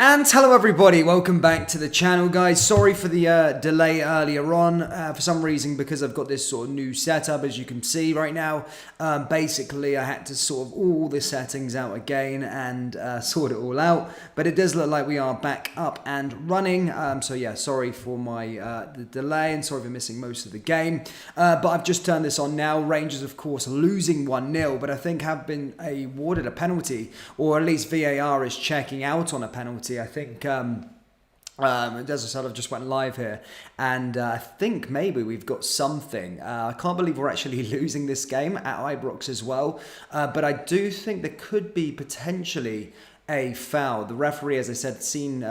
And hello everybody, welcome back to the channel guys. Sorry for the delay earlier on, for some reason because I've got this sort of new setup as you can see right now. Basically I had to sort of all the settings out again and sort it all out, but it does look like we are back up and running. So yeah, sorry for my the delay and sorry for missing most of the game, but I've just turned this on now. Rangers of course losing 1-0, but I think have been awarded a penalty, or at least VAR is checking out on a penalty. I think as I said, I've just went live here, and I think maybe we've got something. I can't believe we're actually losing this game at Ibrox as well, but I do think there could be potentially a foul. The referee, as I said, seen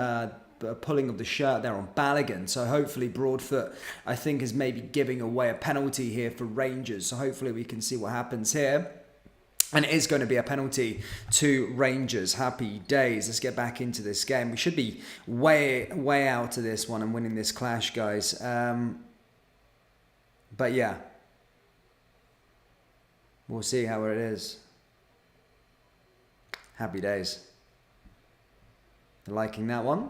pulling of the shirt there on Balogun, so hopefully Broadfoot, I think, is maybe giving away a penalty here for Rangers, so hopefully we can see what happens here. And it is going to be a penalty to Rangers. Happy days. Let's get back into this game. We should be way out of this one and winning this clash, guys. But yeah. We'll see how it is. Happy days. Liking that one. And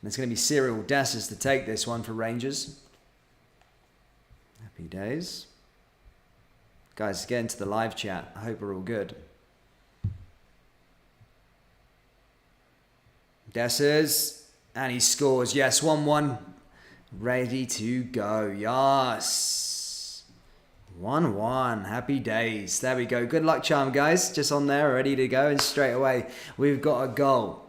it's going to be Cyril Dessers to take this one for Rangers. Happy days. Guys, get into the live chat. I hope we're all good. Dessers. And he scores. Yes, 1-1. Ready to go. Yes. 1-1. Happy days. There we go. Good luck charm, guys. Just on there, ready to go. And straight away, we've got a goal.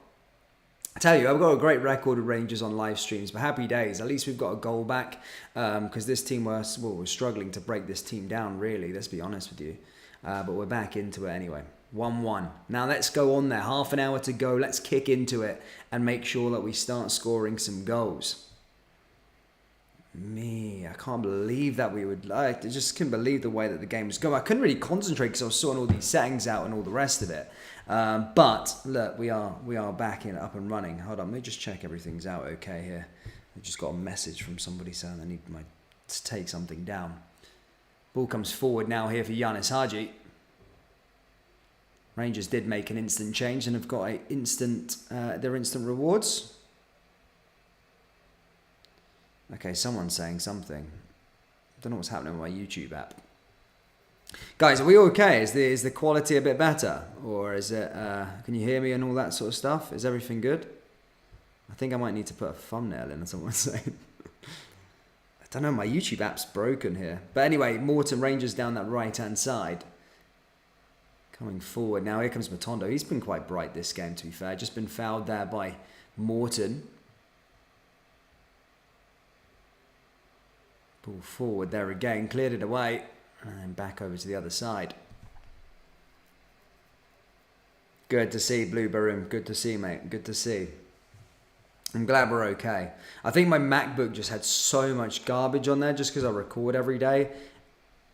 I tell you, I've got a great record of Rangers on live streams, but happy days. At least we've got a goal back, because this team we're struggling to break this team down, really. Let's be honest with you. But we're back into it anyway. 1-1. Now let's go on there. Half an hour to go. Let's kick into it and make sure that we start scoring some goals. I can't believe that we would. I just couldn't believe the way that the game was going. I couldn't really concentrate because I was sorting all these settings out and all the rest of it. But look, we are back up and running. Hold on, let me just check everything's out okay here. I just got a message from somebody saying I need to take something down. Ball comes forward now here for Yanis Hadji. Rangers did make an instant change and have got their instant rewards. Okay, someone's saying something. I don't know what's happening with my YouTube app. Guys, are we okay? Is the quality a bit better? Or is it, can you hear me and all that sort of stuff? Is everything good? I think I might need to put a thumbnail in, as someone's saying. I don't know, my YouTube app's broken here. But anyway, Morton, Rangers down that right-hand side. Coming forward. Now here comes Matondo. He's been quite bright this game, to be fair. Just been fouled there by Morton. Ball forward there again, cleared it away, and then back over to the other side. Good to see, Blue Baroom. Good to see, mate. Good to see. I'm glad we're okay. I think my MacBook just had so much garbage on there just because I record every day.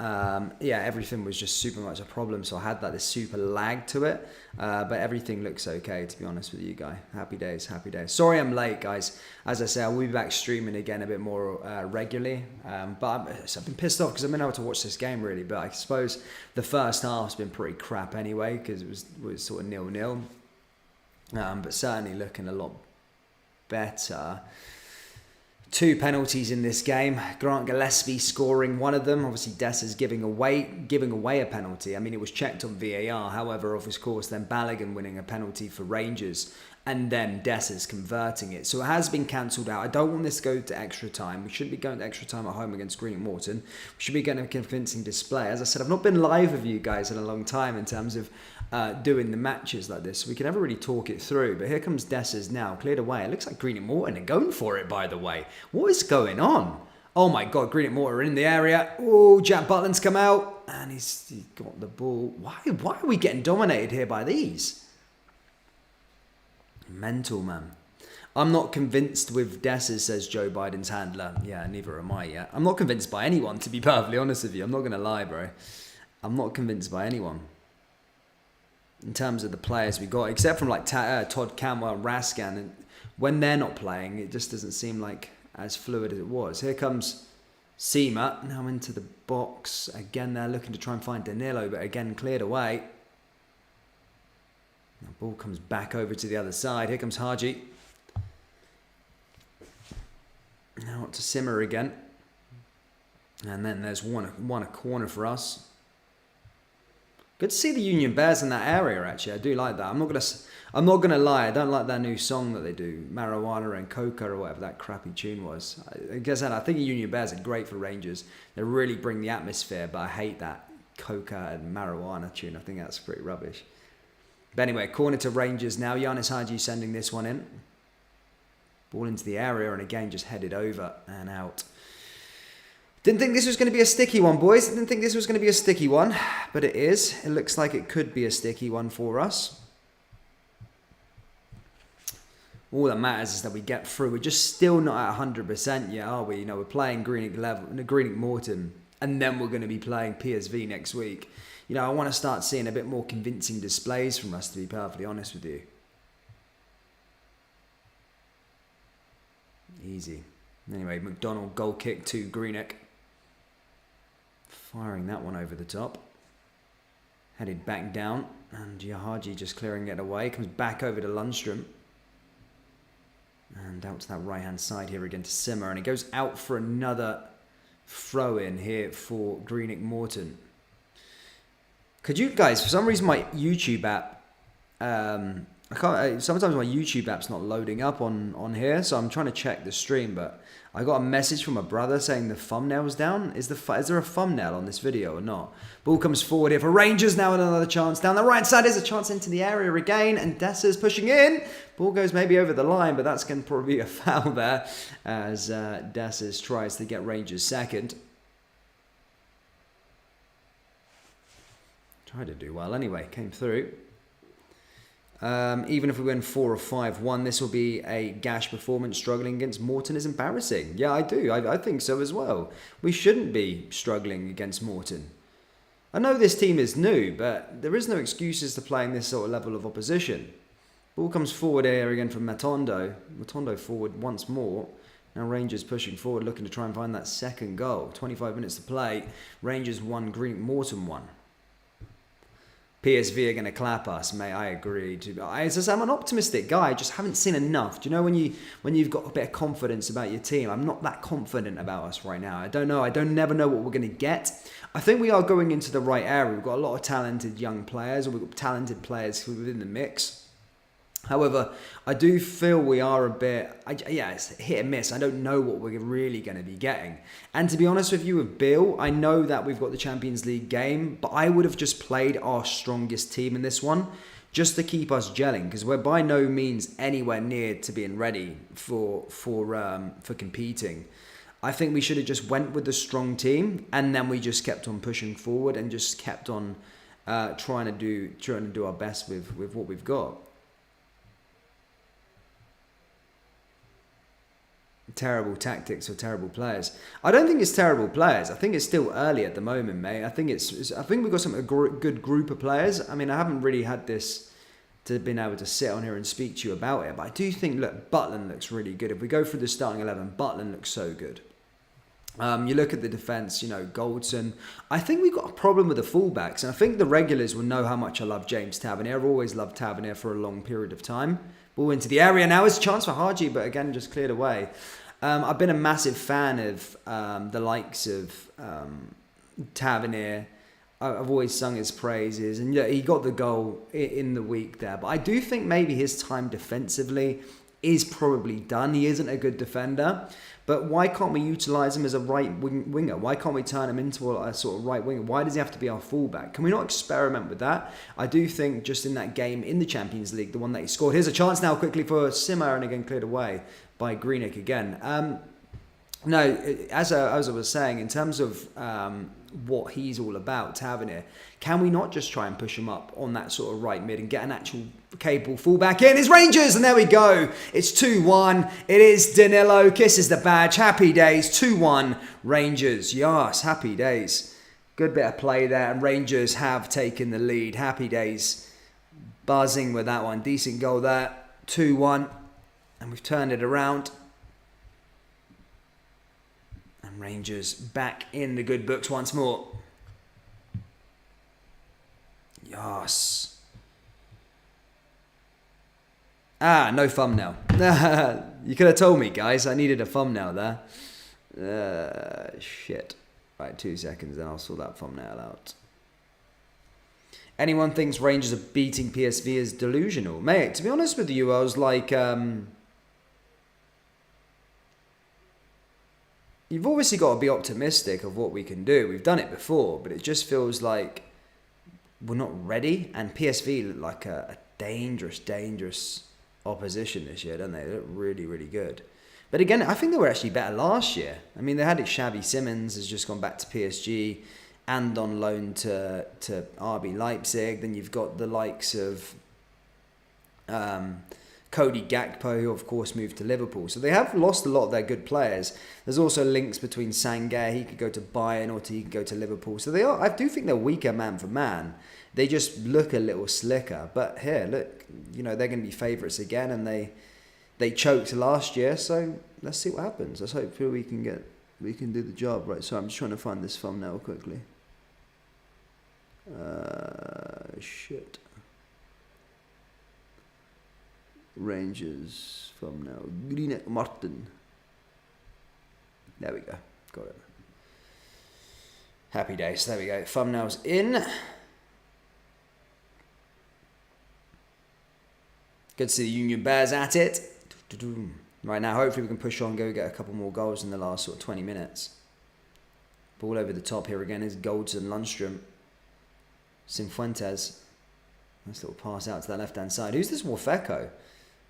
Yeah, everything was just super much a problem, so I had this super lag to it, but everything looks okay, to be honest with you guys. Happy days, happy days. Sorry I'm late, guys. As I say, I will be back streaming again a bit more regularly, but I've been pissed off because I've been able to watch this game really, but I suppose the first half's been pretty crap anyway because it was sort of 0-0, but certainly looking a lot better. 2 penalties in this game. Grant Gillespie scoring one of them. Obviously, Dessers giving away a penalty. I mean, it was checked on VAR. However, of course, then Balogun winning a penalty for Rangers, and then Dessers converting it. So it has been cancelled out. I don't want this to go to extra time. We shouldn't be going to extra time at home against Greenock Morton. We should be getting a convincing display. As I said, I've not been live with you guys in a long time in terms of doing the matches like this, so we can never really talk it through. But here comes Dessers now, cleared away. It looks like Greenock Morton are going for it, by the way. What is going on? Oh my God, Greenock Morton are in the area. Oh, Jack Butland's come out, and he's got the ball. Why are we getting dominated here by these? Mental, man. I'm not convinced with Dessers, says Joe Biden's handler. Yeah, neither am I yet. I'm not convinced by anyone, to be perfectly honest with you. I'm not going to lie, bro. I'm not convinced by anyone in terms of the players we got, except from like Todd Cantwell and Raskan. And when they're not playing, it just doesn't seem like as fluid as it was. Here comes Seema now into the box. Again, they're looking to try and find Danilo, but again, cleared away. The ball comes back over to the other side. Here comes Haji. Now up to Simmer again. And then there's one a corner for us. Good to see the Union Bears in that area, actually. I do like that. I'm not gonna lie, I don't like that new song that they do, Marijuana and Coca or whatever that crappy tune was. I guess I think the Union Bears are great for Rangers. They really bring the atmosphere, but I hate that Coca and Marijuana tune. I think that's pretty rubbish. But anyway, corner to Rangers now. Giannis Haji sending this one in. Ball into the area and again just headed over and out. Didn't think this was going to be a sticky one, boys. Didn't think this was going to be a sticky one, but it is. It looks like it could be a sticky one for us. All that matters is that we get through. We're just still not at 100% yet, are we? You know, we're playing Greenock Morton, and then we're going to be playing PSV next week. You know, I want to start seeing a bit more convincing displays from us, to be perfectly honest with you. Easy. Anyway, McDonald goal kick to Greenock. Firing that one over the top. Headed back down. And Yahaji just clearing it away. Comes back over to Lundstrom. And out to that right-hand side here again to Simmer. And it goes out for another throw-in here for Greenock Morton. Could you guys, for some reason my YouTube app, sometimes my YouTube app's not loading up on here, so I'm trying to check the stream, but I got a message from my brother saying the thumbnail was down. Is there a thumbnail on this video or not? Ball comes forward here for Rangers now with another chance. Down the right side is a chance into the area again, and Dessa's pushing in. Ball goes maybe over the line, but that's going to probably be a foul there as Dessa's tries to get Rangers second. Tried to do well anyway, came through. Even if we win 4 or 5-1, this will be a gash performance. Struggling against Morton is embarrassing. Yeah, I do. I think so as well. We shouldn't be struggling against Morton. I know this team is new, but there is no excuses to playing this sort of level of opposition. Ball comes forward here again from Matondo. Matondo forward once more. Now Rangers pushing forward, looking to try and find that second goal. 25 minutes to play. Rangers 1, Greenock Morton 1. PSV are going to clap us, mate. I agree. I'm an optimistic guy. I just haven't seen enough. Do you know when you've got a bit of confidence about your team? I'm not that confident about us right now. I don't know. Never know what we're going to get. I think we are going into the right area. We've got a lot of talented young players, or we've got talented players within the mix. However, I do feel we are a bit, it's hit and miss. I don't know what we're really going to be getting. And to be honest with you, with Bill, I know that we've got the Champions League game, but I would have just played our strongest team in this one just to keep us gelling, because we're by no means anywhere near to being ready for competing. I think we should have just went with the strong team, and then we just kept on pushing forward and just kept on trying to do our best with what we've got. Terrible tactics or terrible players. I don't think it's terrible players. I think it's still early at the moment, mate. I think we've got a good group of players. I mean, I haven't really had this to been able to sit on here and speak to you about it, but I do think, look, Butland looks really good. If we go through the starting 11, Butland looks so good. You look at the defence, Goldson. I think we've got a problem with the fullbacks, and I think the regulars will know how much I love James Tavernier. I've always loved Tavernier for a long period of time. Ball into the area now. It's a chance for Haji, but again, just cleared away. I've been a massive fan of the likes of Tavernier. I've always sung his praises, and yeah, he got the goal in the week there. But I do think maybe his time defensively is probably done. He isn't a good defender, but why can't we utilise him as a right winger? Why can't we turn him into a sort of right winger? Why does he have to be our fullback? Can we not experiment with that? I do think just in that game in the Champions League, the one that he scored. Here's a chance now quickly for Simmer, and again cleared away by Greenock again. No, as I was saying, in terms of what he's all about, Tavernier, can we not just try and push him up on that sort of right mid and get an actual capable fullback in? It's Rangers, and there we go. It's 2-1. It is Danilo. Kisses the badge. Happy days. 2-1 Rangers. Yes, happy days. Good bit of play there, and Rangers have taken the lead. Happy days. Buzzing with that one. Decent goal there. 2-1. And we've turned it around. And Rangers back in the good books once more. Yes. Ah, no thumbnail. You could have told me, guys. I needed a thumbnail there. Shit. Right, 2 seconds, then I'll sort that thumbnail out. Anyone thinks Rangers are beating PSV is delusional. Mate, to be honest with you, I was like... You've obviously got to be optimistic of what we can do. We've done it before, but it just feels like we're not ready. And PSV look like a dangerous opposition this year, don't they? They look really, really good. But again, I think they were actually better last year. I mean, they had it. Xavi Simons has just gone back to PSG and on loan to RB Leipzig. Then you've got the likes of Cody Gakpo, who of course moved to Liverpool. So they have lost a lot of their good players. There's also links between Sangaré, he could go to Bayern, or he could go to Liverpool. So they are. I do think they're weaker man for man. They just look a little slicker. But here, look, you know, they're going to be favourites again, and they choked last year. So let's see what happens. Let's hope we can do the job. Right, so I'm just trying to find this thumbnail quickly. Shit. Rangers thumbnail. Greenock Morton. There we go. Got it. Happy days. There we go. Thumbnail's in. Good to see the Union Bears at it. Right now, hopefully we can push on, go get a couple more goals in the last sort of 20 minutes. Ball over the top here again is Goldson, Lundstrom, Cifuentes. Nice little pass out to that left-hand side. Who's this Wafeko?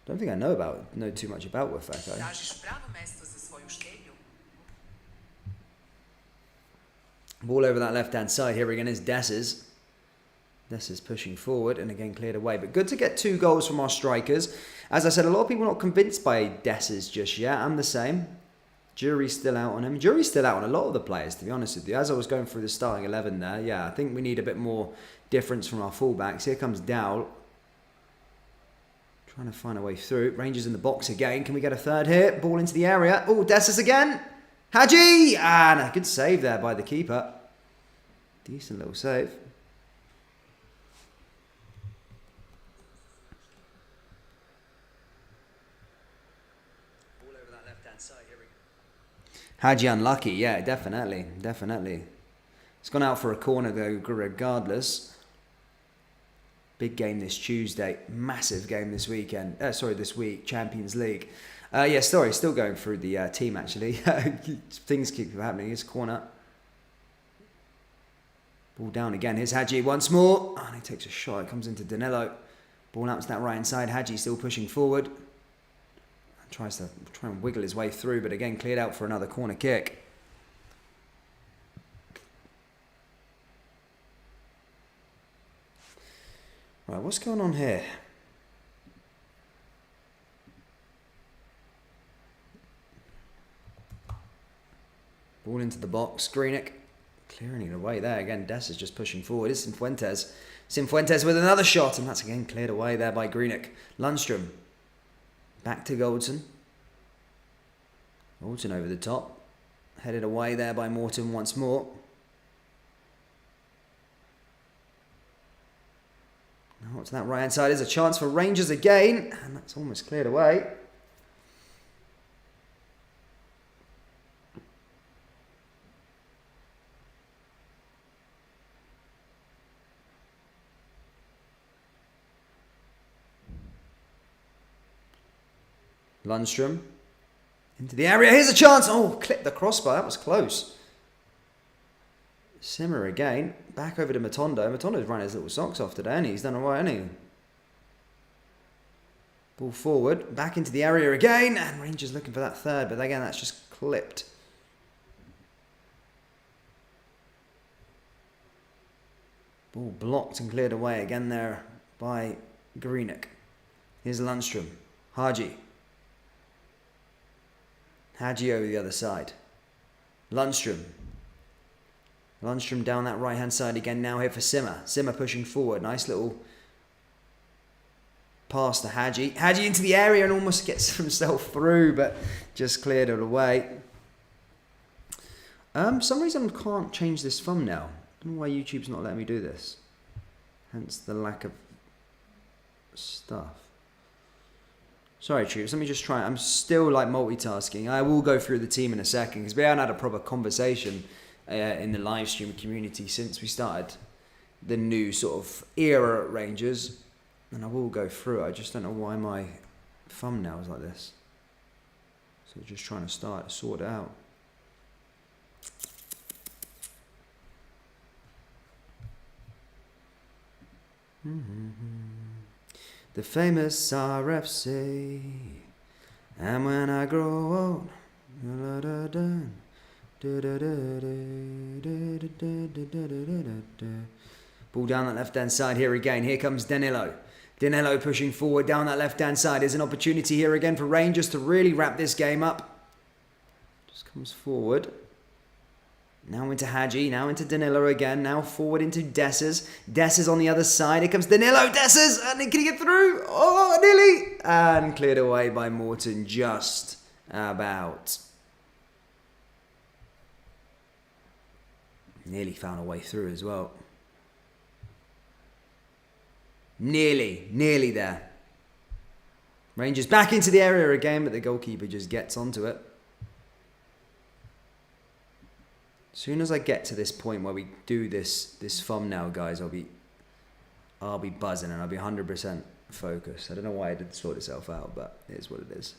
Don't think I know too much about Wafeko. Ball over that left-hand side here again is Dessers. Dessers pushing forward and again cleared away. But good to get 2 goals from our strikers. As I said, a lot of people are not convinced by Dessers just yet. I'm the same. Jury's still out on him. Jury's still out on a lot of the players, to be honest with you. As I was going through the starting 11 there, yeah, I think we need a bit more difference from our fullbacks. Here comes Dow. Trying to find a way through. Rangers in the box again. Can we get a third here? Ball into the area. Oh, Dessers again. Hadji! And a good save there by the keeper. Decent little save. Ball over that left-hand side. Here we go. Hadji unlucky. Yeah, definitely. It's gone out for a corner though, regardless. Big game this Tuesday. Massive game this weekend. This week. Champions League. Still going through the team actually. Things keep happening. Here's corner. Ball down again. Here's Hadji once more. And he takes a shot. It comes into Danilo. Ball out to that right hand side. Hadji still pushing forward. Tries to try and wiggle his way through, but again cleared out for another corner kick. Right, what's going on here? Ball into the box. Greenock clearing it away there. Again, Dessers just pushing forward. It's Cifuentes. Cifuentes with another shot, and that's again cleared away there by Greenock. Lundstrom. Back to Goldson. Goldson over the top. Headed away there by Morton once more. Now to that right hand side is a chance for Rangers again. And that's almost cleared away. Lundstrom into the area. Here's a chance. Oh, clipped the crossbar. That was close. Simmer again. Back over to Matondo. Matondo's run his little socks off today, and he's done all right, hasn't he? Ball forward. Back into the area again. And Rangers looking for that third, but again, that's just clipped. Ball blocked and cleared away again there by Greenock. Here's Lundstrom. Hadji. Hadji over the other side. Lundstrom. Lundstrom down that right hand side again. Now here for Simmer. Simmer pushing forward. Nice little pass to Hadji. Hadji into the area and almost gets himself through, but just cleared it away. Some reason I can't change this thumbnail. I don't know why YouTube's not letting me do this. Hence the lack of stuff. Sorry, troops. Let me just try. I'm still like multitasking. I will go through the team in a second because we haven't had a proper conversation in the live stream community since we started the new sort of era at Rangers. And I will go through it. I just don't know why my thumbnail is like this. So just trying to sort it out. The famous RFC, and when I grow old, ball down that left hand side here again. Here comes Danilo. Danilo pushing forward down that left hand side. There's an opportunity here again for Rangers to really wrap this game up. Just comes forward. Now into Hadji, now into Danilo again, now forward into Dessers. Dessers on the other side, here comes Danilo, Dessers, and can he get through? Oh, nearly! And cleared away by Morton just about. Nearly found a way through as well. Nearly there. Rangers back into the area again, but the goalkeeper just gets onto it. As soon as I get to this point where we do this thumbnail, guys, I'll be buzzing and I'll be 100% focused. I don't know why it didn't sort itself out, but it is what it is.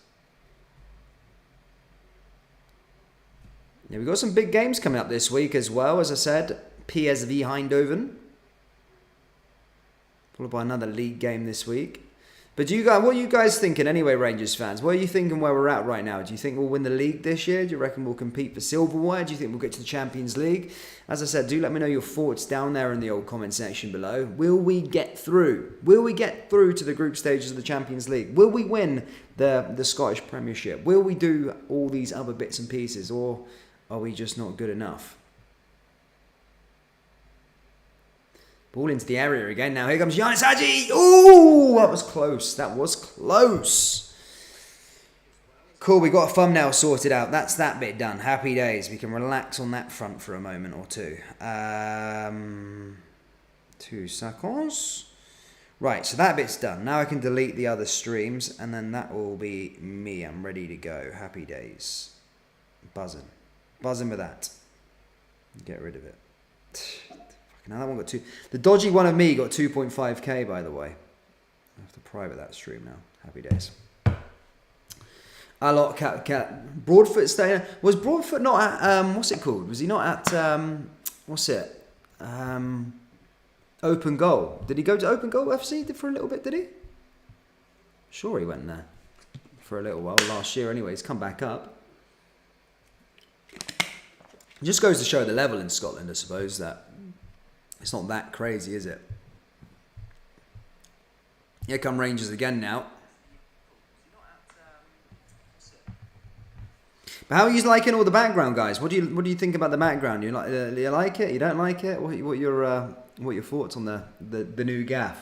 Yeah, we've got some big games coming up this week as well. As I said, PSV Eindhoven, followed by another league game this week. But what are you guys thinking anyway, Rangers fans? What are you thinking where we're at right now? Do you think we'll win the league this year? Do you reckon we'll compete for silverware? Do you think we'll get to the Champions League? As I said, do let me know your thoughts down there in the old comment section below. Will we get through? Will we get through to the group stages of the Champions League? Will we win the Scottish Premiership? Will we do all these other bits and pieces? Or are we just not good enough? Ball into the area again. Now here comes Giannis Hadji. Ooh, that was close. That was close. Cool, we got a thumbnail sorted out. That's that bit done. Happy days. We can relax on that front for a moment or two. 2 seconds. Right, so that bit's done. Now I can delete the other streams, and then that will be me. I'm ready to go. Happy days. Buzzing. Buzzing with that. Get rid of it. Now that one got the dodgy one of me got 2.5k, by the way. I have to private that stream now. Happy days. A lot cat. Broadfoot staying. Was Broadfoot not at what's it called? Was he not at what's it? Open Goal. Did he go to Open Goal FC for a little bit, did he? Sure he went there. For a little while. Last year anyway. He's come back up. It just goes to show the level in Scotland, I suppose, that it's not that crazy, is it? Here come Rangers again now. But how are you liking all the background, guys? What do you think about the background? You like it? You don't like it? What your thoughts on the new gaff?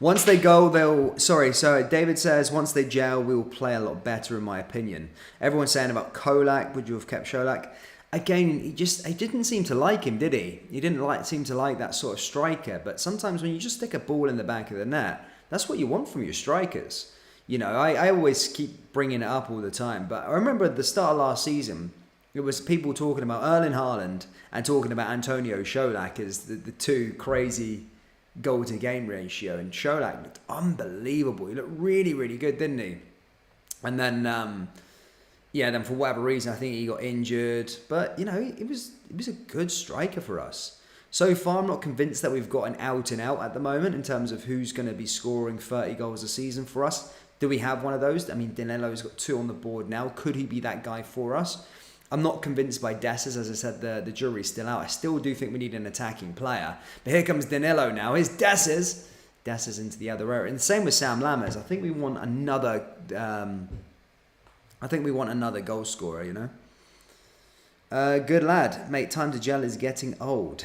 Once they go, they'll... Sorry, so David says, once they gel, we'll play a lot better, in my opinion. Everyone's saying about Kolak. Would you have kept Sholak? Again, he didn't seem to like him, did he? He didn't seem to like that sort of striker. But sometimes when you just stick a ball in the back of the net, that's what you want from your strikers. You know, I always keep bringing it up all the time. But I remember at the start of last season, it was people talking about Erling Haaland and talking about Antonio Sholak as the two crazy goal-to-game ratio. And Sholak looked unbelievable. He looked really, really good, didn't he? And then... then for whatever reason, I think he got injured. But, you know, he was a good striker for us. So far, I'm not convinced that we've got an out-and-out at the moment in terms of who's going to be scoring 30 goals a season for us. Do we have one of those? I mean, Danilo's got 2 on the board now. Could he be that guy for us? I'm not convinced by Dessers. As I said, the jury's still out. I still do think we need an attacking player. But here comes Danilo now. Here's Dessers. Dessers into the other area. And the same with Sam Lammers. I think we want another... goal scorer, you know. Good lad. Mate, time to gel is getting old.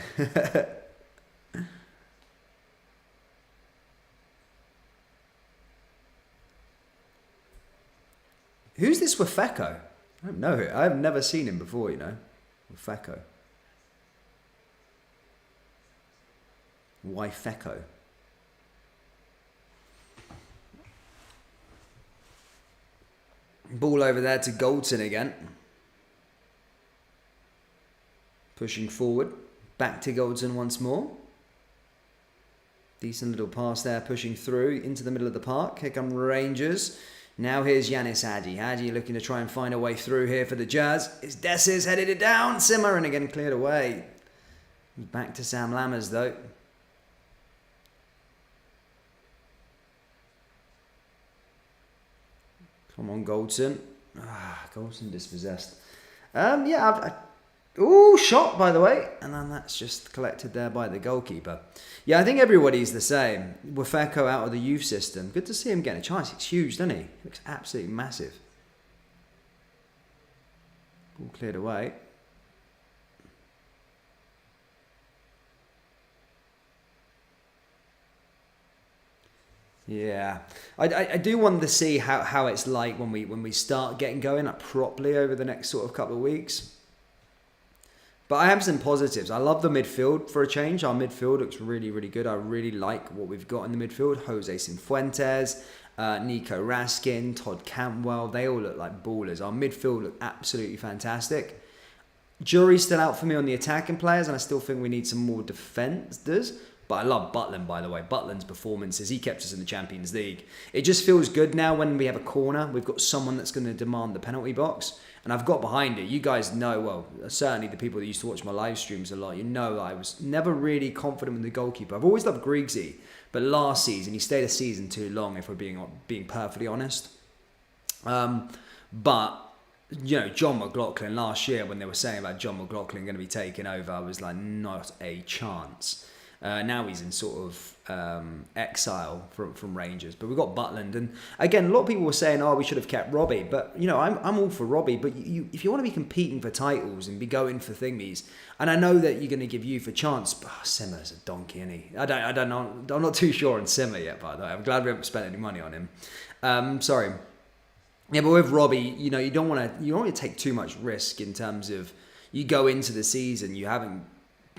Who's this Wafeko? I don't know. I've never seen him before, you know. Wafeko. Wifeko. Ball over there to Goldson again. Pushing forward. Back to Goldson once more. Decent little pass there, pushing through into the middle of the park. Here come Rangers. Now here's Yanis Hadji. Hadji looking to try and find a way through here for the Jazz. It's Desses headed it down. Simmer and again cleared away. Back to Sam Lammers though. Come on, Goldson. Goldson dispossessed. Ooh, shot, by the way. And then that's just collected there by the goalkeeper. Yeah, I think everybody's the same. Wafeko out of the youth system. Good to see him getting a chance. It's huge, doesn't he? He looks absolutely massive. Ball cleared away. Yeah, I do want to see how it's like when we start getting going like properly over the next sort of couple of weeks. But I have some positives. I love the midfield for a change. Our midfield looks really, really good. I really like what we've got in the midfield. Jose Cifuentes, Nico Raskin, Todd Cantwell. They all look like ballers. Our midfield look absolutely fantastic. Jury's still out for me on the attacking players, and I still think we need some more defenders. But I love Butland, by the way. Butland's performances, he kept us in the Champions League. It just feels good now when we have a corner. We've got someone that's going to demand the penalty box. And I've got behind it. You guys know, well, certainly the people that used to watch my live streams a lot, you know I was never really confident with the goalkeeper. I've always loved Griggsy, but last season, he stayed a season too long, if we're being perfectly honest. But, you know, John McLaughlin, last year when they were saying about John McLaughlin going to be taking over, I was like, not a chance. Now he's in sort of exile from Rangers. But we've got Butland. And again, a lot of people were saying, oh, we should have kept Robbie. But, you know, I'm all for Robbie. But if you want to be competing for titles and be going for thingies, and I know that you're going to give youth a chance, but Simmer's a donkey, isn't he? I don't know. I'm not too sure on Simmer yet, by the way. I'm glad we haven't spent any money on him. Sorry. Yeah, but with Robbie, you know, you don't want to take too much risk in terms of you go into the season, you haven't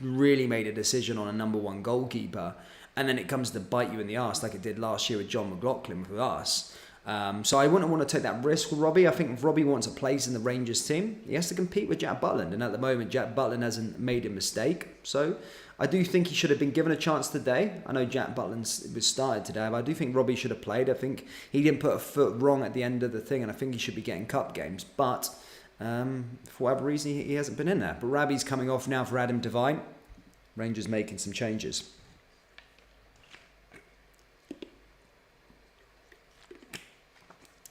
really made a decision on a number one goalkeeper, and then it comes to bite you in the arse like it did last year with John McLaughlin with us. So I wouldn't want to take that risk with Robbie. I think if Robbie wants a place in the Rangers team, he has to compete with Jack Butland, and at the moment Jack Butland hasn't made a mistake. So I do think he should have been given a chance today. I know Jack Butland was started today, but I do think Robbie should have played. I think he didn't put a foot wrong at the end of the thing, and I think he should be getting cup games, but for whatever reason he hasn't been in there. But Rabbi's coming off now for Adam Devine. Rangers making some changes.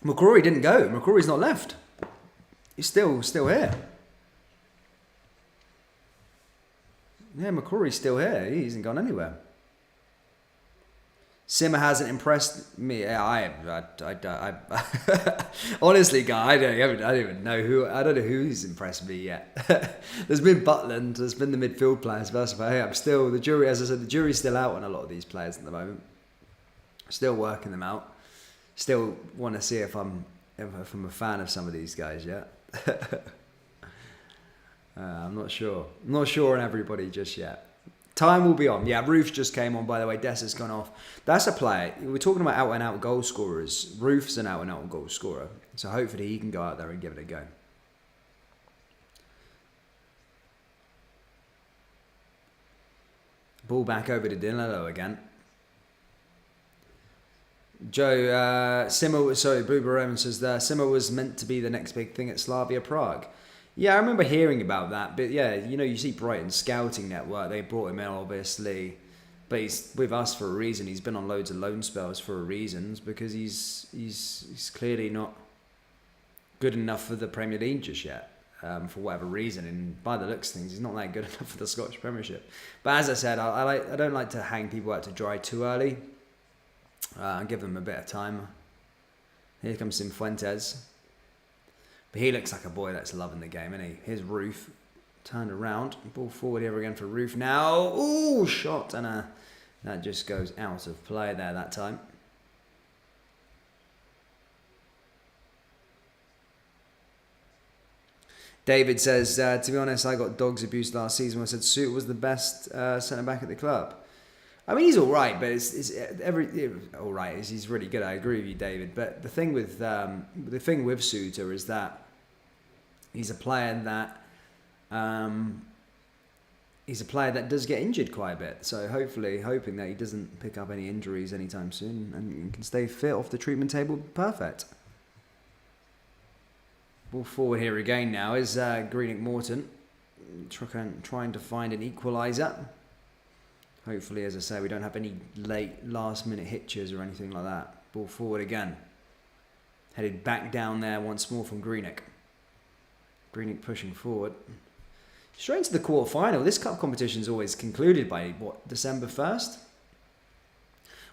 McCrory didn't go. McCrory's not left. He's still here. Yeah, McCrory's still here. He hasn't gone anywhere. Simmer hasn't impressed me. I honestly, guy, I don't even know who. I don't know who's impressed me yet. There's been Butland. There's been the midfield players. But I'm still the jury. As I said, the jury's still out on a lot of these players at the moment. Still working them out. Still want to see if I'm a fan of some of these guys yet. I'm not sure. I'm not sure on everybody just yet. Time will be on. Yeah, Roof just came on, by the way. Des has gone off. That's a player. We're talking about out-and-out goal scorers. Roof's an out-and-out goal scorer. So hopefully he can go out there and give it a go. Ball back over to Danilo again. Joe, Blue Baron says Simmer was meant to be the next big thing at Slavia Prague. Yeah, I remember hearing about that, but yeah, you know, you see Brighton's scouting network, they brought him in obviously, but he's with us for a reason. He's been on loads of loan spells for reasons, because he's clearly not good enough for the Premier League just yet, for whatever reason, and by the looks of things, he's not that good enough for the Scottish Premiership. But as I said, I don't like to hang people out to dry too early. Give them a bit of time. Here comes Cifuentes. But he looks like a boy that's loving the game, isn't he? Here's Roof. Turned around. Ball forward here again for Roof now. Ooh, shot. And that just goes out of play there that time. David says, to be honest, I got dogs abused last season when I said Suit was the best centre-back at the club. I mean, he's all right, but all right. He's really good. I agree with you, David. But the thing with Suter is that he's a player that does get injured quite a bit. So hoping that he doesn't pick up any injuries anytime soon and can stay fit off the treatment table. Perfect. Ball forward here again now is Greenock Morton trying to find an equalizer. Hopefully, as I say, we don't have any late last-minute hitches or anything like that. Ball forward again. Headed back down there once more from Greenock. Greenock pushing forward. Straight into the quarter-final. This cup competition is always concluded by, what, December 1st?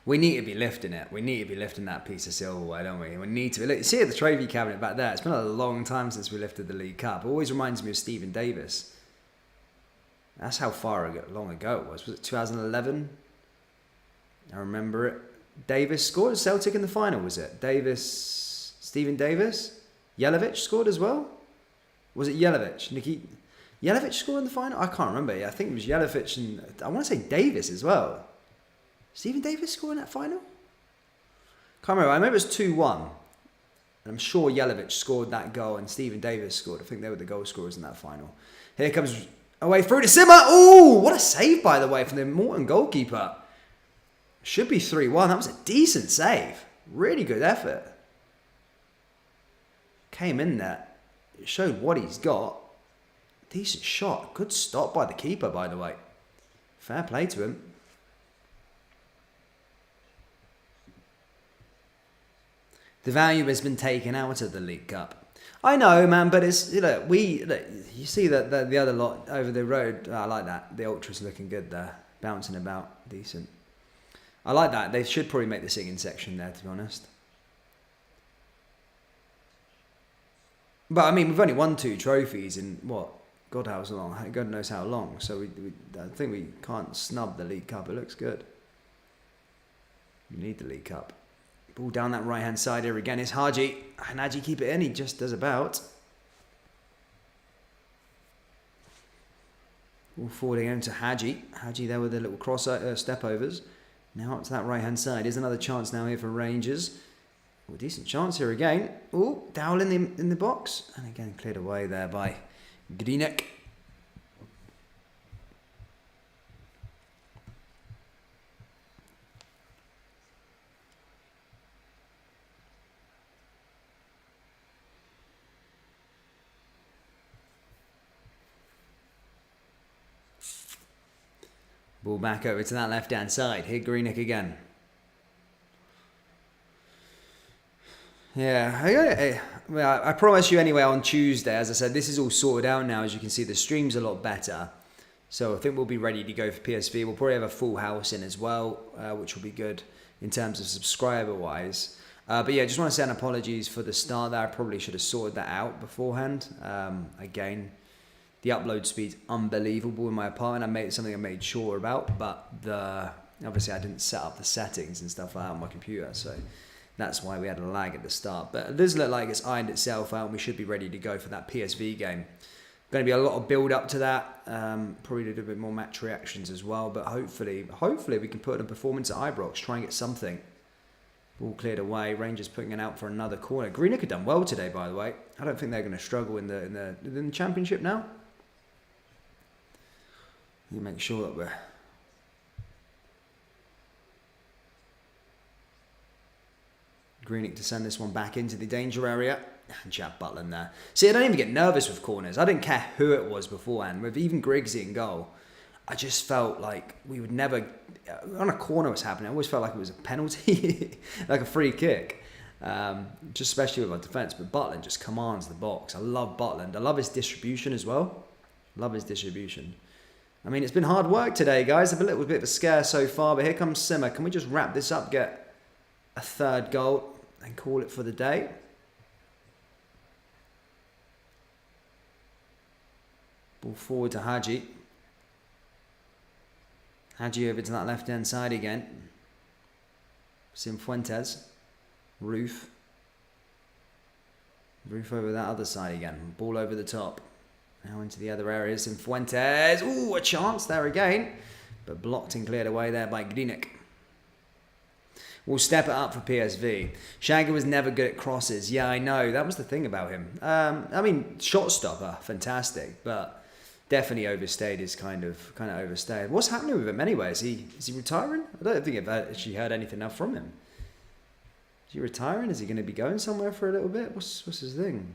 We need to be lifting it. We need to be lifting that piece of silverware, don't we? We need to. Look, you see at the trophy cabinet back there, it's been a long time since we lifted the League Cup. It always reminds me of Stephen Davis. That's how long ago it was. Was it 2011? I remember it. Davis scored Celtic in the final, was it? Stephen Davis? Jelavic scored as well? Was it Jelavic? Jelavic scored in the final? I can't remember. Yeah, I think it was Jelavic and I want to say Davis as well. Stephen Davis scored in that final? Can't remember. I remember it was 2-1. And I'm sure Jelavic scored that goal and Stephen Davis scored. I think they were the goal scorers in that final. Here comes away through to Simmer. Oh, what a save, by the way, from the Morton goalkeeper. Should be 3-1. That was a decent save. Really good effort. Came in there. It showed what he's got. Decent shot. Good stop by the keeper, by the way. Fair play to him. The value has been taken out of the League Cup. I know, man, but it's you see that the other lot over the road. I like that. The ultras looking good there, bouncing about, decent. I like that. They should probably make the singing section there, to be honest. But I mean, we've only won 2 trophies in what? God knows how long. So I think we can't snub the League Cup. It looks good. We need the League Cup. Ball down that right-hand side here again. It's Haji. And Haji keep it in. He just does about. Ball forward again to Haji. Haji there with the little cross step overs. Now up to that right-hand side. Here's another chance now here for Rangers. Oh, decent chance here again. Oh, Dowell in the box. And again cleared away there by Greenock. Ball back over to that left-hand side. Here Greenock again. Yeah, I promise you anyway on Tuesday, as I said, this is all sorted out now. As you can see, the stream's a lot better. So I think we'll be ready to go for PSV. We'll probably have a full house in as well, which will be good in terms of subscriber-wise. But yeah, just want to say an apologies for the start there. I probably should have sorted that out beforehand. Again, the upload speed's unbelievable in my apartment. Something I made sure about, but obviously I didn't set up the settings and stuff like that on my computer, so that's why we had a lag at the start. But it does look like it's ironed itself out and we should be ready to go for that PSV game. Going to be a lot of build up to that. Probably do a bit more match reactions as well, but hopefully we can put in a performance at Ibrox, try and get something. Ball cleared away. Rangers putting it out for another corner. Greenock have done well today, by the way. I don't think they're going to struggle in the Championship now. You make sure that we're Greenock to send this one back into the danger area. And Chap Butland there. See, I don't even get nervous with corners. I didn't care who it was beforehand. With even Griggsy in goal, I just felt like we would never, on a corner was happening, I always felt like it was a penalty, like a free kick. Just especially with our defence. But Butland just commands the box. I love Butland. I love his distribution as well. Love his distribution. I mean, it's been hard work today, guys. A little bit of a scare so far, but here comes Simmer. Can we just wrap this up, get a third goal, and call it for the day? Ball forward to Haji. Haji over to that left-hand side again. Cifuentes. Roof. Roof over that other side again. Ball over the top. Now into the other areas. Cifuentes. Ooh, a chance there again. but blocked and cleared away there by Greenock. We'll step it up for PSV. Shaggy was never good at crosses. Yeah, I know. That was the thing about him. I mean, shot stopper, fantastic, but definitely overstayed his kind of overstayed. What's happening with him anyway? Is he retiring? I don't think I've actually heard anything else from him. Is he retiring? Is he going to be going somewhere for a little bit? What's his thing?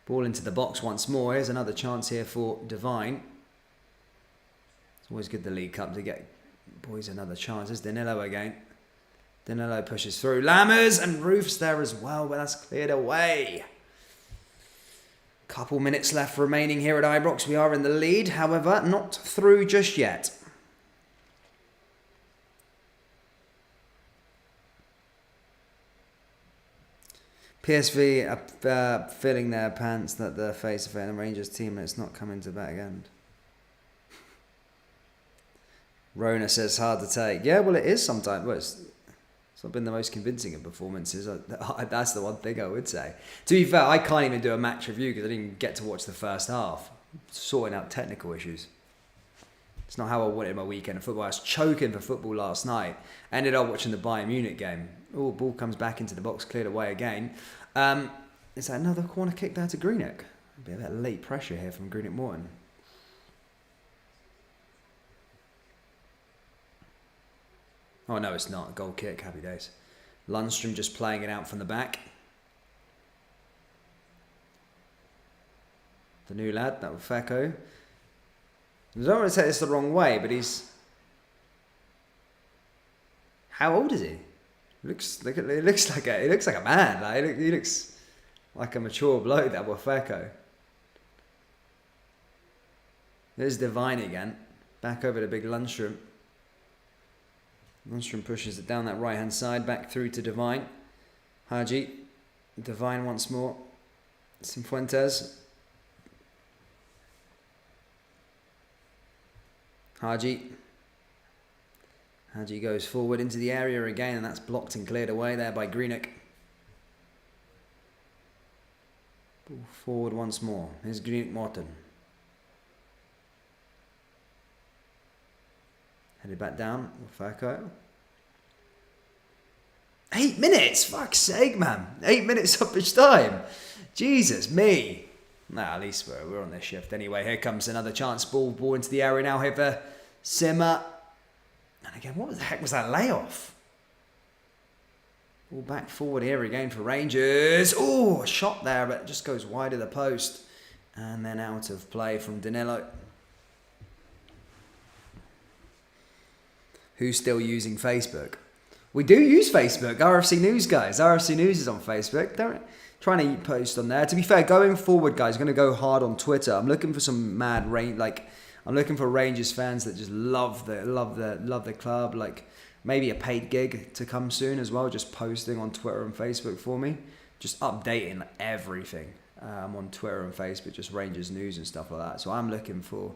Ball into the box once more. Here's another chance here for Divine. It's always good the League Cup to get boys another chance. There's Danilo again. Danilo pushes through. Lammers and Roof's there as well, but that's cleared away. Couple minutes left remaining here at Ibrox. We are in the lead, however, not through just yet. PSV are filling their pants that the face of it and the Rangers team, and it's not coming to back end. Rona says hard to take. Yeah, well, it is sometimes. Well, it's not been the most convincing of performances. That's the one thing I would say. To be fair, I can't even do a match review because I didn't even get to watch the first half. Sorting out technical issues. It's not how I wanted my weekend of football. I was choking for football last night. Ended up watching the Bayern Munich game. Oh, ball comes back into the box, cleared away again. Is that another corner kick there to Greenock? A bit of late pressure here from Greenock Morton. Oh, no, it's not. A goal kick. Happy days. Lundstrom just playing it out from the back. The new lad, that was Fecko. I don't want to take this the wrong way, but he's... How old is he? He looks like a man. Like, he looks like a mature bloke, that was Fecko. There's Divine again. Back over to big Lundstrom. Lundstrom pushes it down that right-hand side, back through to Divine. Haji. Divine once more. Cifuentes. Haji. Haji goes forward into the area again, and that's blocked and cleared away there by Greenock. Ball forward once more. Here's Greenock Morton. Headed back down. Fako. 8 minutes? Fuck's sake, man. 8 minutes of each time. Jesus, me. Nah, at least we're on this shift anyway. Here comes another chance. Ball into the area now here for Simmer. And again, what the heck was that layoff? Ball back forward here again for Rangers. Oh, a shot there, but it just goes wide of the post. And then out of play from Danilo. Who's still using Facebook? We do use Facebook. RFC News, guys. RFC News is on Facebook. Don't trying to post on there. To be fair, going forward, guys, I'm going to go hard on Twitter. I'm looking for some mad I'm looking for Rangers fans that just love the club. Like maybe a paid gig to come soon as well. Just posting on Twitter and Facebook for me. Just updating everything on Twitter and Facebook. Just Rangers news and stuff like that. So I'm looking for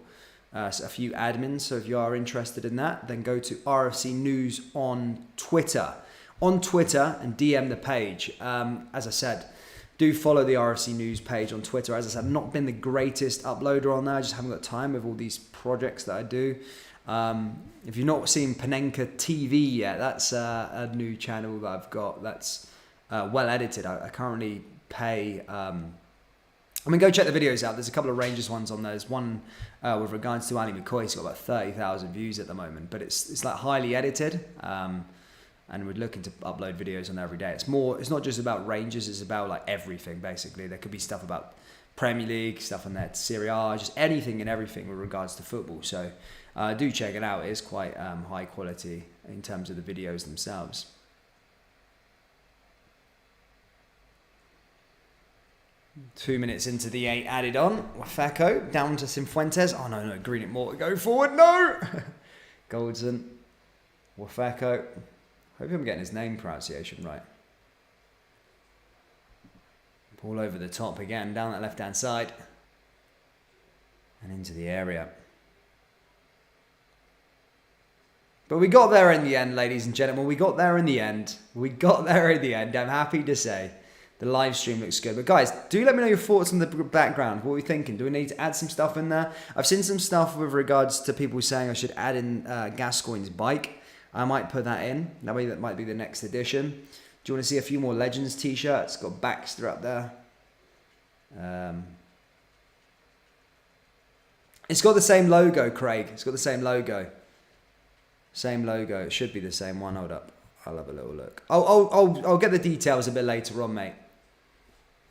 a few admins. So if you are interested in that, then go to RFC News on Twitter. On Twitter and DM the page. As I said, do follow the RFC News page on Twitter. As I said, I've not been the greatest uploader on there. I just haven't got time with all these projects that I do. If you've not seen Panenka TV yet, that's a new channel that I've got that's well edited. I currently pay... go check the videos out. There's a couple of Rangers ones on there. There's one with regards to Ali McCoy. It's got about 30,000 views at the moment, but it's like highly edited. And we're looking to upload videos on there every day. It's not just about Rangers. It's about like everything basically. There could be stuff about Premier League, stuff on there, Serie A, just anything and everything with regards to football. So do check it out. It is quite high quality in terms of the videos themselves. Two minutes into the 8 added on. Wafako down to Cifuentes. Oh no, Greenock Morton go forward. No! Goldson. Wafako. Hope I'm getting his name pronunciation right. Ball over the top again, down that left-hand side. And into the area. But we got there in the end, ladies and gentlemen. We got there in the end. I'm happy to say The live stream looks good. But guys, do let me know your thoughts on the background. What are we thinking? Do we need to add some stuff in there? I've seen some stuff with regards to people saying I should add in Gascoigne's bike. I might put that in. That might be the next edition. Do you want to see a few more Legends t-shirts? Got Baxter up there. It's got the same logo, Craig. It's got the same logo. Same logo. It should be the same one. Hold up. I'll have a little look. I'll get the details a bit later on, mate.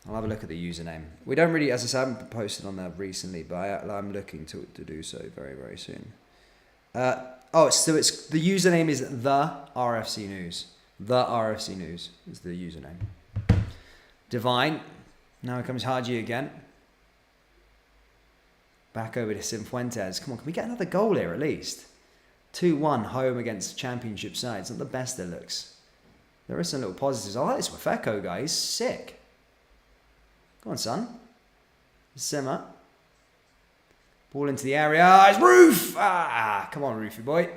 I'll have a look at the username. We don't really, as I said, I haven't posted on there recently, but I'm looking to do so very, very soon. It's the username is the RFC News. The RFC News is the username. Divine. Now comes Haji again. Back over to Cifuentes. Come on, can we get another goal here at least? 2-1 home against championship sides. Not the best it looks. There are some little positives. I like this Wafeko guy. He's sick. Go on, son. Simmer. Ball into the area. It's Roof! Come on, Roofy boy.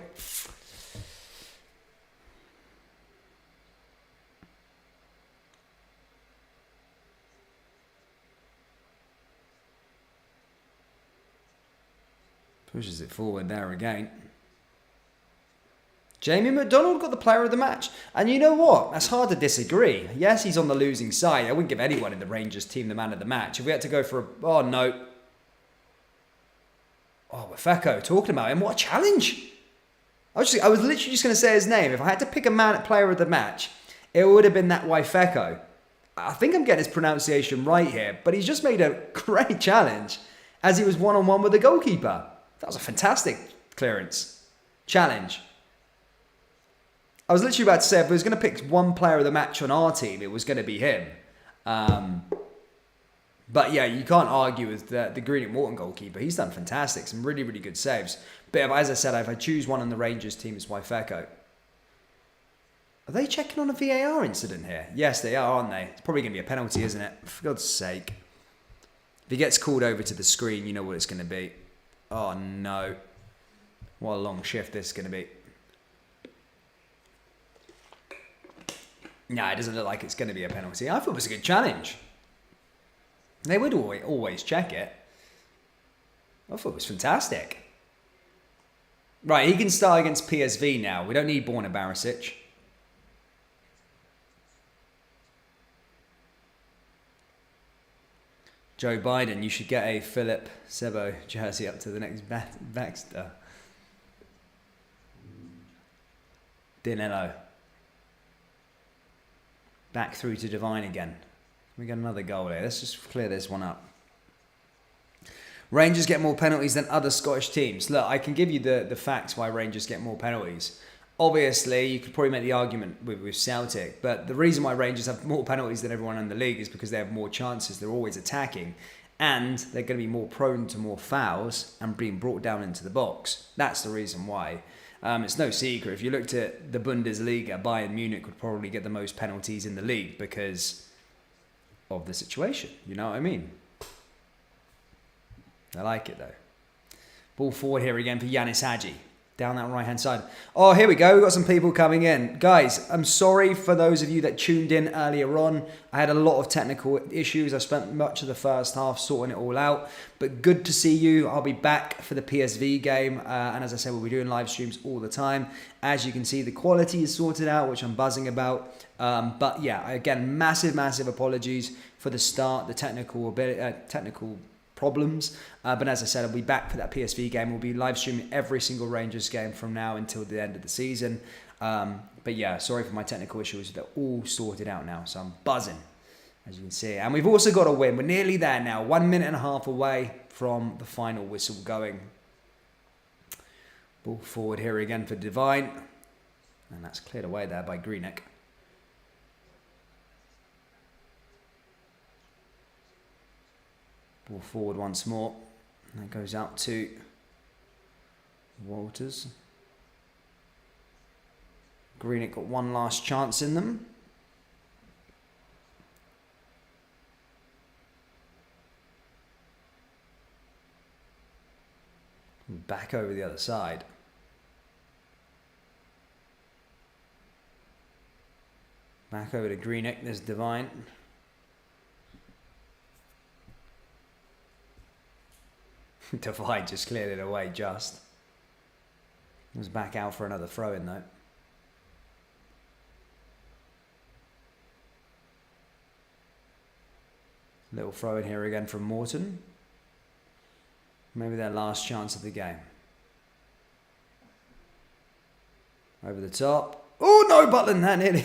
Pushes it forward there again. Jamie McDonald got the player of the match. And you know what? That's hard to disagree. Yes, he's on the losing side. I wouldn't give anyone in the Rangers team the man of the match. If we had to go for a... Oh, no. Oh, Wafeko, talking about him. What a challenge. I was literally just going to say his name. If I had to pick a player of the match, it would have been that Wafeko. I think I'm getting his pronunciation right here. But he's just made a great challenge as he was one-on-one with the goalkeeper. That was a fantastic clearance. Challenge. I was literally about to say, if I was going to pick one player of the match on our team, it was going to be him. But yeah, you can't argue with the Greenock Morton goalkeeper. He's done fantastic. Some really, really good saves. But as I said, if I choose one on the Rangers team, it's Wafeko. Are they checking on a VAR incident here? Yes, they are, aren't they? It's probably going to be a penalty, isn't it? For God's sake. If he gets called over to the screen, you know what it's going to be. Oh, no. What a long shift this is going to be. Nah, it doesn't look like it's going to be a penalty. I thought it was a good challenge. They would always check it. I thought it was fantastic. Right, he can start against PSV now. We don't need Borna Barisic. Joe Biden, you should get a Philip Sebo jersey up to the next Baxter. Danilo. Back through to Divine again. We got another goal here. Let's just clear this one up. Rangers get more penalties than other Scottish teams. Look, I can give you the facts why Rangers get more penalties. Obviously, you could probably make the argument with Celtic, but the reason why Rangers have more penalties than everyone in the league is because they have more chances. They're always attacking, and they're going to be more prone to more fouls and being brought down into the box. That's the reason why. It's no secret. If you looked at the Bundesliga, Bayern Munich would probably get the most penalties in the league because of the situation. You know what I mean? I like it though. Ball forward here again for Yanis Hadji. Down that right-hand side. Oh, here we go. We've got some people coming in. Guys, I'm sorry for those of you that tuned in earlier on. I had a lot of technical issues. I spent much of the first half sorting it all out. But good to see you. I'll be back for the PSV game. And as I said, we'll be doing live streams all the time. As you can see, the quality is sorted out, which I'm buzzing about. But yeah, again, massive apologies for the start, the technical problems. But as I said, I'll be back for that PSV game. We'll be live streaming every single Rangers game from now until the end of the season. But yeah, sorry for my technical issues. They're all sorted out now. So I'm buzzing, as you can see. And we've also got a win. We're nearly there now. 1 minute and a half away from the final whistle going. Ball forward here again for Divine. And that's cleared away there by Greenock. Ball forward once more. And that goes out to Walters. Greenock got one last chance in them. Back over the other side. Back over to Greenock. There's Divine. Divide just cleared it away just. It was back out for another throw in though. Little throw in here again from Morton. Maybe their last chance of the game. Over the top. Oh no, Butland, that nearly.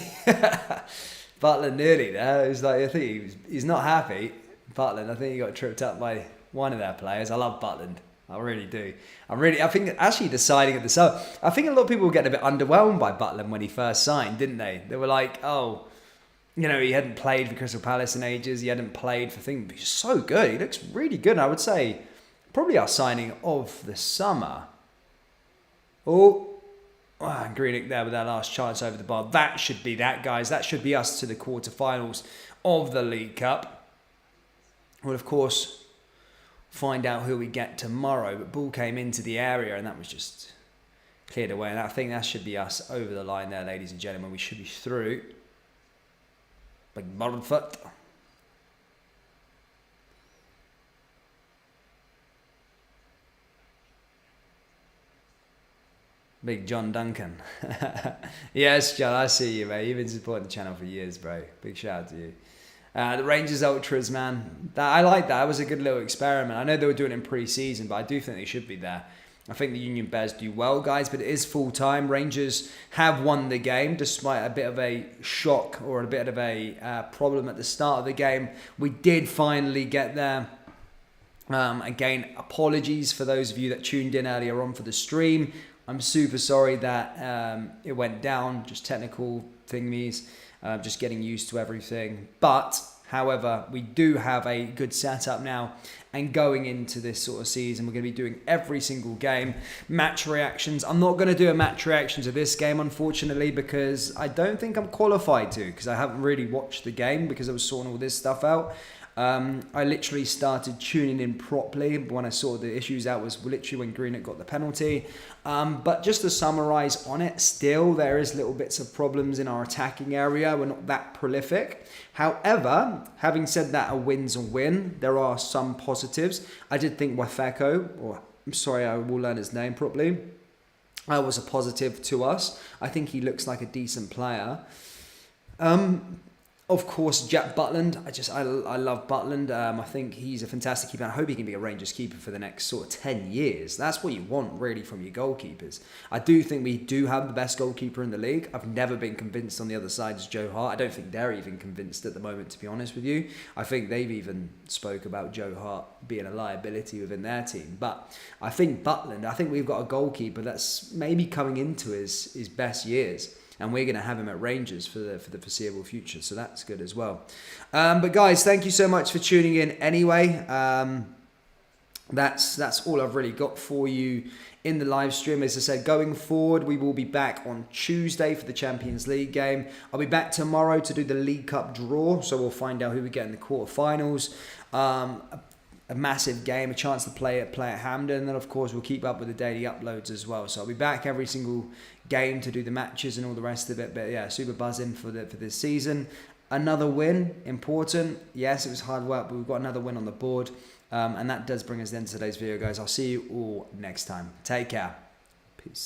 Butland nearly there. It was like, I think he's not happy. Butland, I think he got tripped up by one of their players. I love Butland. I really do. I think actually deciding at the start, I think a lot of people were getting a bit underwhelmed by Butland when he first signed, didn't they? They were like, oh, you know, he hadn't played for Crystal Palace in ages. He hadn't played for things. But he's so good. He looks really good. And I would say probably our signing of the summer. And Greenock there with that last chance over the bar. That should be that, guys. That should be us to the quarterfinals of the League Cup. We'll, of course, find out who we get tomorrow. But ball came into the area and that was just cleared away. And I think that should be us over the line there, ladies and gentlemen. We should be through. Big bottom foot. Big John Duncan. Yes, John, I see you, mate. You've been supporting the channel for years, bro. Big shout out to you. The Rangers Ultras, man. I like that. It was a good little experiment. I know they were doing it in pre-season, but I do think they should be there. I think the Union Bears do well, guys, but it is full-time. Rangers have won the game despite a bit of a shock or a bit of a problem at the start of the game. We did finally get there. Again, apologies for those of you that tuned in earlier on for the stream. I'm super sorry that it went down, just technical thingies, just getting used to everything. But, however, we do have a good setup now. And going into this sort of season, we're going to be doing every single game. Match reactions. I'm not going to do a match reaction to this game, unfortunately, because I don't think I'm qualified to, because I haven't really watched the game because I was sorting all this stuff out. I literally started tuning in properly when I saw the issues out was literally when Greenock got the penalty. But just to summarise on it, still there is little bits of problems in our attacking area. We're not that prolific. However, having said that, a win's a win. There are some positives. I did think Wafeko, or I'm sorry, I will learn his name properly, was a positive to us. I think he looks like a decent player. Of course, Jack Butland. I love Butland. I think he's a fantastic keeper. I hope he can be a Rangers keeper for the next sort of 10 years. That's what you want, really, from your goalkeepers. I do think we do have the best goalkeeper in the league. I've never been convinced on the other side as Joe Hart. I don't think they're even convinced at the moment, to be honest with you. I think they've even spoke about Joe Hart being a liability within their team. But I think Butland, I think we've got a goalkeeper that's maybe coming into his best years. And we're going to have him at Rangers for the foreseeable future. So that's good as well. But guys, thank you so much for tuning in anyway. That's all I've really got for you in the live stream. As I said, going forward, we will be back on Tuesday for the Champions League game. I'll be back tomorrow to do the League Cup draw. So we'll find out who we get in the quarterfinals. A massive game, a chance to play at Hampden, and then of course we'll keep up with the daily uploads as well. So I'll be back every single game to do the matches and all the rest of it. But yeah, super buzzing for this season. Another win, important. Yes, it was hard work, but we've got another win on the board, and that does bring us into today's video, guys. I'll see you all next time. Take care. Peace.